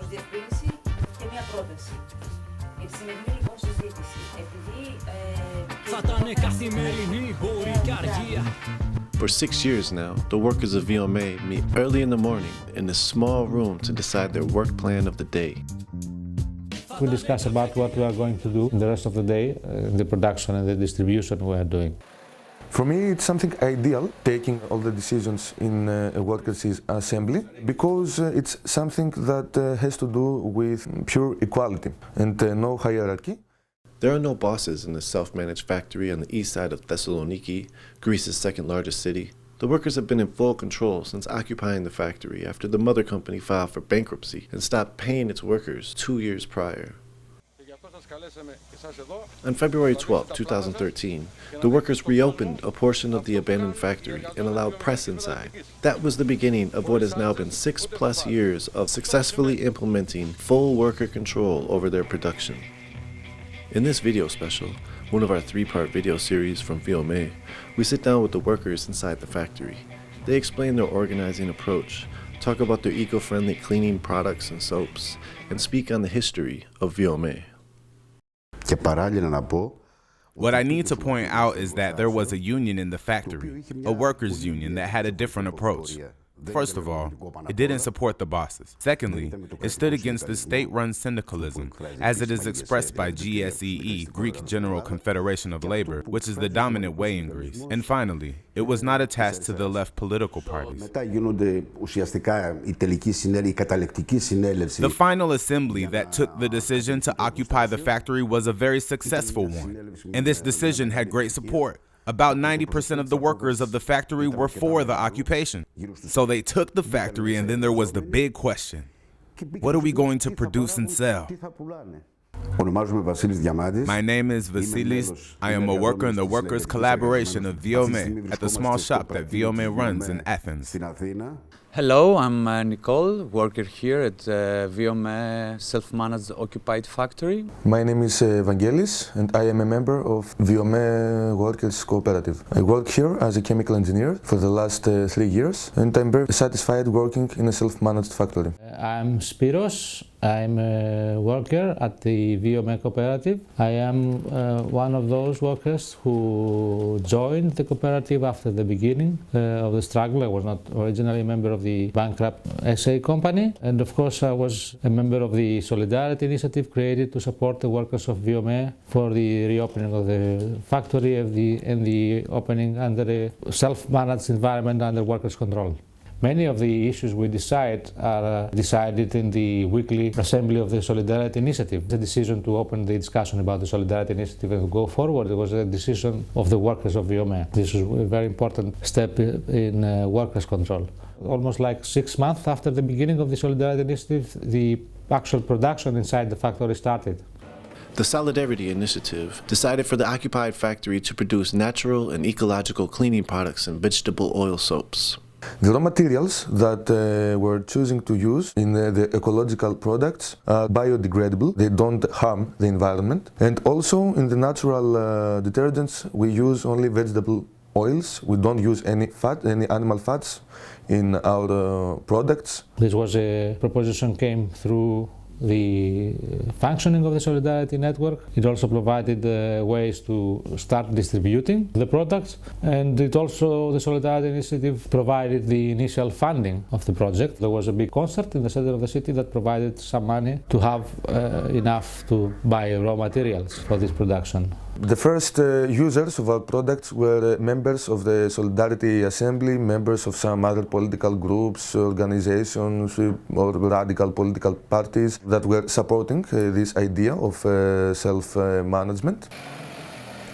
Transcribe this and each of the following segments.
ως διευκρίνηση και μία πρόταση. Για τη σημερινή λοιπόν συζήτηση, επειδή... For 6 years now, the workers of VMA meet early in the morning in a small room to decide their work plan of the day. We discuss about what we are going to do in the rest of the day, the production and the distribution we are doing. For me, it's something ideal, taking all the decisions in a workers' assembly, because it's something that has to do with pure equality and no hierarchy. There are no bosses in the self-managed factory on the east side of Thessaloniki, Greece's second largest city. The workers have been in full control since occupying the factory after the mother company filed for bankruptcy and stopped paying its workers 2 years prior. On February 12, 2013, the workers reopened a portion of the abandoned factory and allowed press inside. That was the beginning of what has now been 6+ years of successfully implementing full worker control over their production. In this video special, one of our 3-part video series from VMA, we sit down with the workers inside the factory. They explain their organizing approach, talk about their eco-friendly cleaning products and soaps, and speak on the history of VMA. What I need to point out is that there was a union in the factory, a workers' union that had a different approach. First of all, it didn't support the bosses. Secondly, it stood against the state-run syndicalism, as it is expressed by GSEE, Greek General Confederation of Labor, which is the dominant way in Greece. And finally, it was not attached to the left political parties. The final assembly that took the decision to occupy the factory was a very successful one, and this decision had great support. About 90% of the workers of the factory were for the occupation. So they took the factory, and then there was the big question. What are we going to produce and sell? My name is Vasilis. I am a worker in the Workers' Collaboration of VMA at the small shop that VMA runs in Athens. Hello, I'm Nicole, worker here at VMA Self-Managed Occupied Factory. My name is Vangelis, and I am a member of VMA Workers Cooperative. I work here as a chemical engineer for the last 3 years, and I'm very satisfied working in a self-managed factory. I'm Spiros. I'm a worker at the VMA Cooperative. I am one of those workers who joined the cooperative after the beginning of the struggle. I was not originally a member of the bankrupt SA company, and of course I was a member of the Solidarity Initiative created to support the workers of VMA for the reopening of the factory and the opening under a self-managed environment under workers' control. Many of the issues we decide are decided in the weekly assembly of the Solidarity Initiative. The decision to open the discussion about the Solidarity Initiative and go forward, it was a decision of the workers of VMA. This was a very important step in workers' control. Almost like 6 months after the beginning of the Solidarity Initiative, the actual production inside the factory started. The Solidarity Initiative decided for the occupied factory to produce natural and ecological cleaning products and vegetable oil soaps. The raw materials that we're choosing to use in the ecological products are biodegradable. They don't harm the environment. And also in the natural detergents, we use only vegetable oils. We don't use any animal fats in our products. This was a proposition came through the functioning of the Solidarity Network. It also provided ways to start distributing the products, and the Solidarity Initiative provided the initial funding of the project. There was a big concert in the center of the city that provided some money to have enough to buy raw materials for this production. The first users of our products were members of the Solidarity Assembly, members of some other political groups, organizations, or radical political parties that were supporting this idea of self-management.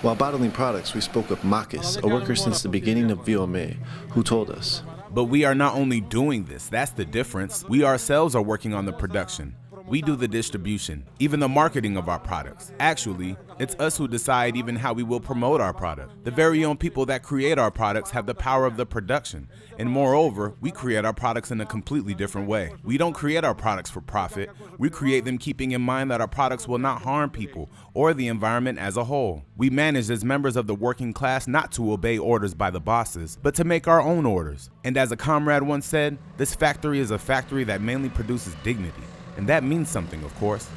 While bottling products, we spoke with Makis, a worker since the beginning of VMA, who told us. But we are not only doing this, that's the difference. We ourselves are working on the production. We do the distribution, even the marketing of our products. Actually, it's us who decide even how we will promote our product. The very own people that create our products have the power of the production. And moreover, we create our products in a completely different way. We don't create our products for profit. We create them keeping in mind that our products will not harm people or the environment as a whole. We manage as members of the working class not to obey orders by the bosses, but to make our own orders. And as a comrade once said, this factory is a factory that mainly produces dignity. And that means something, of course.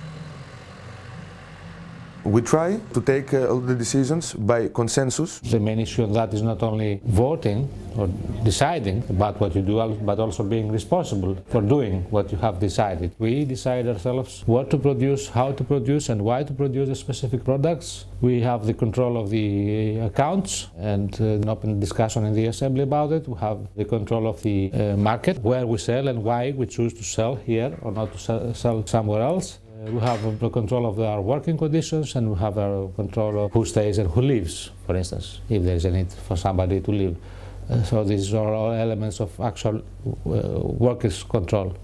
We try to take all the decisions by consensus. The main issue of that is not only voting or deciding about what you do, but also being responsible for doing what you have decided. We decide ourselves what to produce, how to produce, and why to produce the specific products. We have the control of the accounts and an open discussion in the assembly about it. We have the control of the market, where we sell and why we choose to sell here or not to sell somewhere else. We have the control of our working conditions, and we have our control of who stays and who leaves, for instance, if there is a need for somebody to leave. So these are all elements of actual workers' control.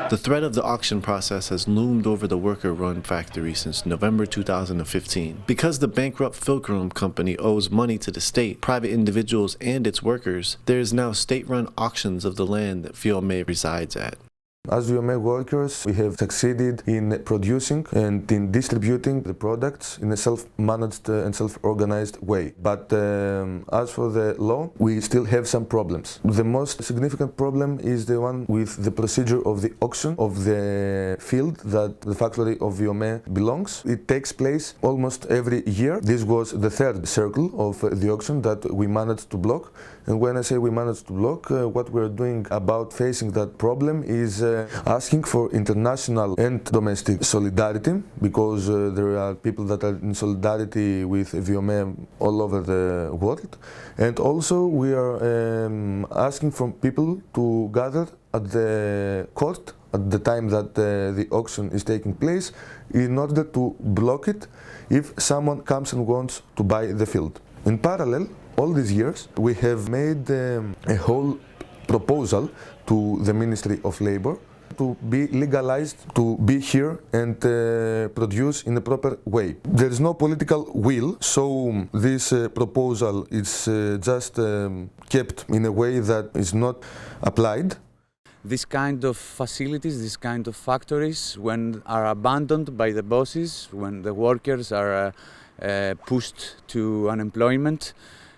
The threat of the auction process has loomed over the worker-run factory since November 2015. Because the bankrupt Fulcrum company owes money to the state, private individuals, and its workers, there is now state-run auctions of the land that Fiume resides at. As VMA workers, we have succeeded in producing and in distributing the products in a self-managed and self-organized way. But as for the law, we still have some problems. The most significant problem is the one with the procedure of the auction of the field that the factory of VMA belongs. It takes place almost every year. This was the third circle of the auction that we managed to block. And when I say we managed to block, what we're doing about facing that problem is asking for international and domestic solidarity, because there are people that are in solidarity with VMA all over the world. And also we are asking from people to gather at the court at the time that the auction is taking place in order to block it if someone comes and wants to buy the field. In parallel, all these years, we have made a whole proposal to the Ministry of Labor to be legalized, to be here and produce in a proper way. There is no political will, so this proposal is just kept in a way that is not applied. This kind of facilities, this kind of factories, when are abandoned by the bosses, when the workers are pushed to unemployment,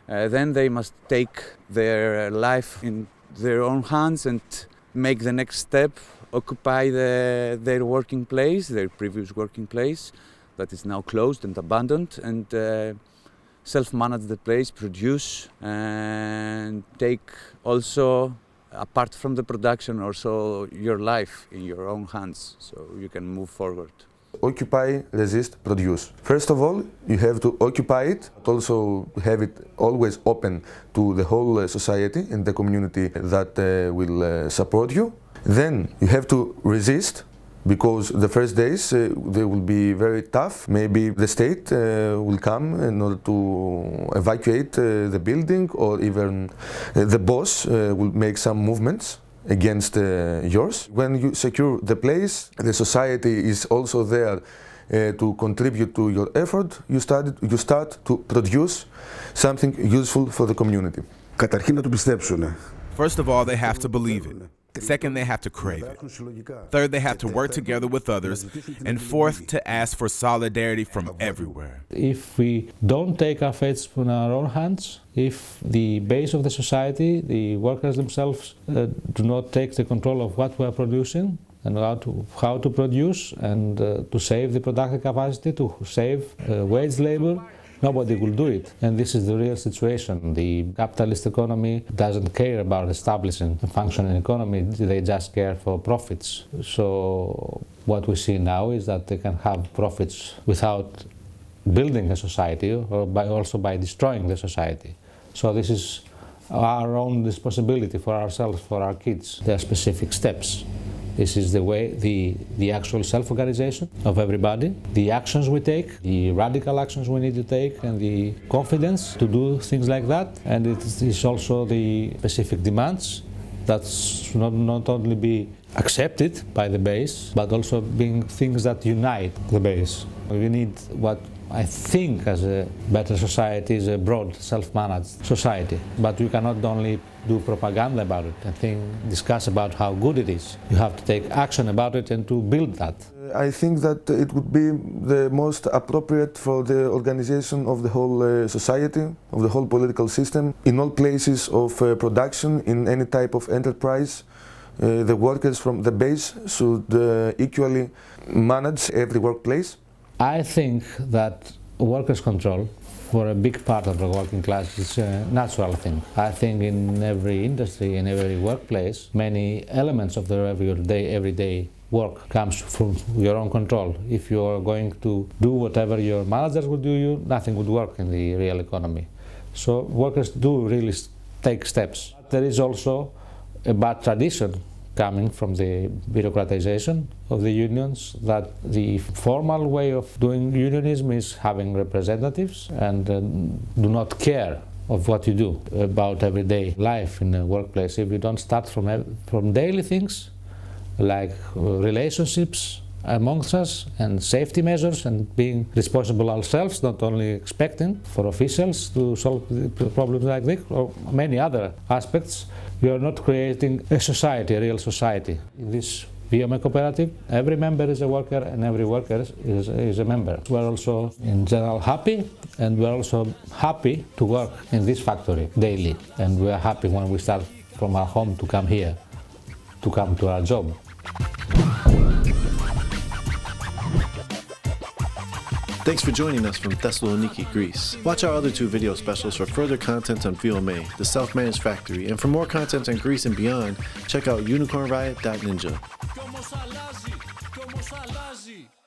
then they must take their life in their own hands and make the next step, occupy their working place, their previous working place that is now closed and abandoned, and self-manage the place, produce, and take also, apart from the production, also your life in your own hands, so you can move forward. Occupy, resist, produce. First of all, you have to occupy it, but also have it always open to the whole society and the community that will support you. Then you have to resist, because the first days they will be very tough. Maybe the state will come in order to evacuate the building, or even the boss will make some movements against yours. When you secure the place, the society is also there to contribute to your effort. You start to produce something useful for the community. Καταρχήν να το πιστέψουν. First of all, they have to believe it. Second, they have to crave it. Third, they have to work together with others. And fourth, to ask for solidarity from everywhere. If we don't take our fates in our own hands, if the base of the society, the workers themselves, do not take the control of what we are producing and how to produce and to save the productive capacity, to save wage labor, nobody will do it. And this is the real situation. The capitalist economy doesn't care about establishing a functioning economy, they just care for profits. So what we see now is that they can have profits without building a society, or also by destroying the society. So this is our own responsibility for ourselves, for our kids. There are specific steps. This is the way, the actual self-organization of everybody, the actions we take, the radical actions we need to take, and the confidence to do things like that. And it is also the specific demands that not only be accepted by the base, but also being things that unite the base. We need what I think as a better society is a broad, self-managed society. But you cannot only do propaganda about it and discuss about how good it is. You have to take action about it and to build that. I think that it would be the most appropriate for the organization of the whole society, of the whole political system. In all places of production, in any type of enterprise, the workers from the base should equally manage every workplace. I think that workers' control for a big part of the working class is a natural thing. I think in every industry, in every workplace, many elements of the everyday work comes from your own control. If you are going to do whatever your managers would do, nothing would work in the real economy. So workers do really take steps. There is also a bad tradition coming from the bureaucratization of the unions, that the formal way of doing unionism is having representatives and do not care of what you do about everyday life in the workplace. If you don't start from daily things like relationships amongst us and safety measures and being responsible ourselves, not only expecting for officials to solve problems like this or many other aspects, you are not creating a society, a real society. In this VMA cooperative, every member is a worker and every worker is a member. We're also in general happy, and we're also happy to work in this factory daily. And we're happy when we start from our home to come here, to come to our job. Thanks for joining us from Thessaloniki, Greece. Watch our other 2 video specials for further content on VMA, the self-managed factory, and for more content on Greece and beyond, check out unicornriot.ninja.